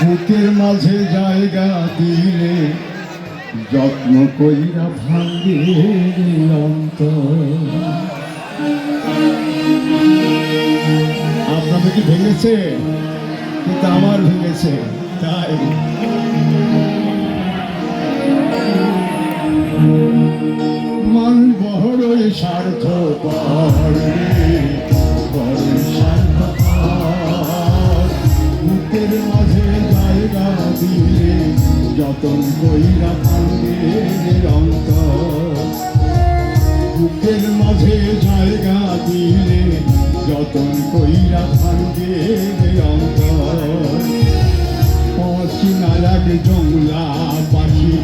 বুকের মাঝে জায়গা দিলে যত্ন কইরা ভাঙে অন্তর। আপনাদের কি ভেঙেছে? কিন্তু আমার ভেঙেছে, তাই মন বড়ই স্বার্থপর, বড়ই স্বার্থপর। বুকের মাঝে জায়গা দিলে যতন কইরা ভাঙে অন্তর। বুকের মাঝে জায়গা দিলে যতন কইরা ভাঙে অন্তর। অচিনার জংলা পাখি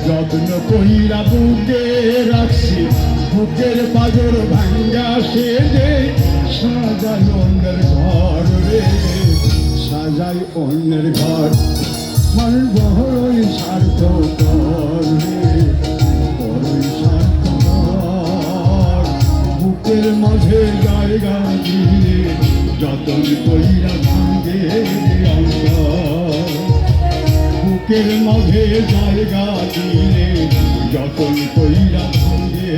যত্ন কইরা বুকে রাখছি, বুকের পাজর ভাঙ্গা সে যে সাজাই অন্যের ঘর রে, সাজাই অন্যের ঘর। মন বড়ই স্বার্থপর রে, বড়ই স্বার্থপর। বুকের মাঝে জায়গা দিলে যতন কইরা ভাঙে অন্তর। বুকের মাঝে জায়গা দিলে যতন কইরা ভাঙে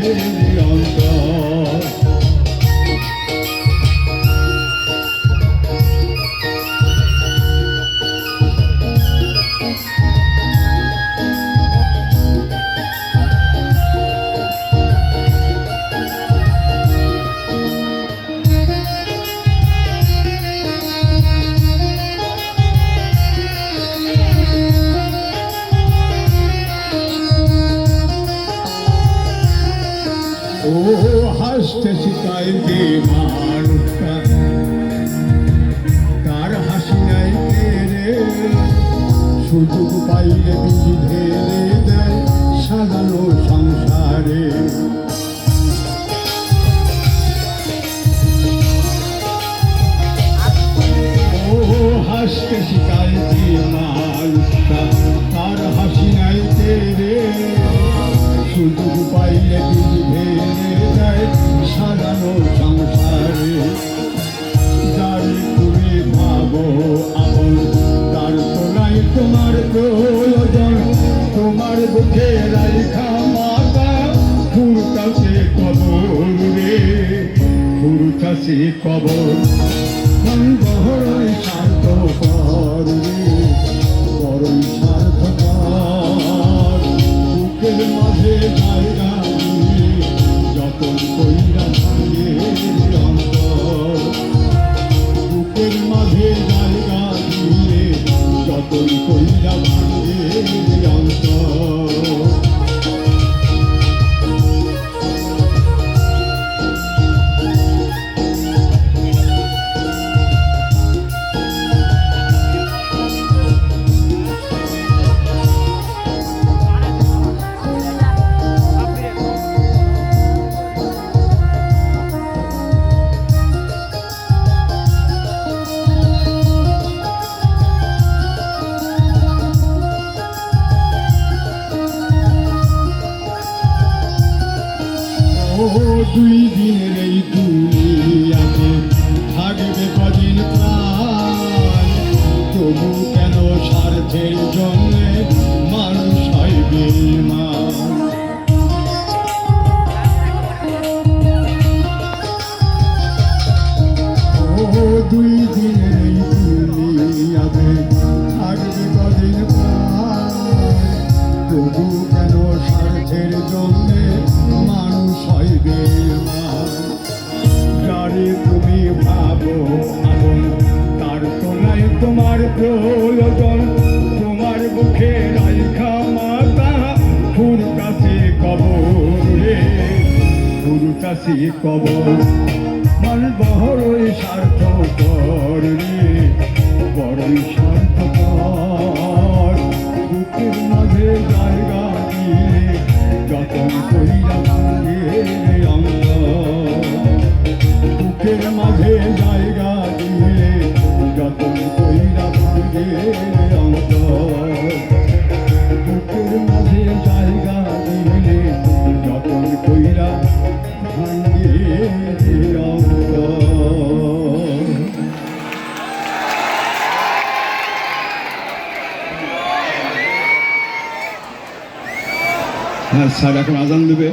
অন্তর। ও হাসতে শিখাই যে মানুষটা, তার হাসি নাই রে, সুযোগ পাইলে বিধি ঢেলে দেয় সাজানো সংসারে। ও হাসতে শিখাই যে মানুষটা, তার হাসি নাই রে, সুযোগ পাইলে বিধি ঢেলে দেয় সাজানো সংসারে। যার তুমি ভাবো আপন, তার তো নাই তোমার প্রয়োজন, তোমার বুকে রাইখা মাতা ফুরতাছে কবর রে, ফুরতাছে কবর। মন বড়ই স্বার্থপর রে, বড়ই স্বার্থপর। বুকের মাঝে জায়গা দিলে যতন কইরা ভাঙে অন্তর। বুকের মাঝে জায়গা দিলে যতন কইরা ভাঙে অন্তর। দুই দিনের এই দুনিয়াতে থাকবে কদিন প্রাণ, তবু কেন স্বার্থের জন্যে মানুষ হয় বেঈমান। দুই দিনের এই দুনিয়াতে থাকবে কদিন প্রাণ, তবু কেন স্বার্থের জন্যে মানুষ হয় বেঈমান। যারে তুমি ভাবো আপন, তার তো নাই তোমার প্রয়োজন, তোমার বুকে রাইখা মাতা ফুরতাছে কবর রে, ফুরতাছে কবর। মন বড়ই স্বার্থপর রে, বড়ই স্বার্থপর। বুকের মাঝে জায়গা দিলে যতন কইরা ভাঙে অন্তর। বুকের মাঝে জায়গা দিলে যতন কইরা ভাঙে অন্তর। বুকের মাঝে জায়গা দিলে যতন কইরা ভাঙে অন্তর। হ্যাঁ স্যার এখন আজান দেবে।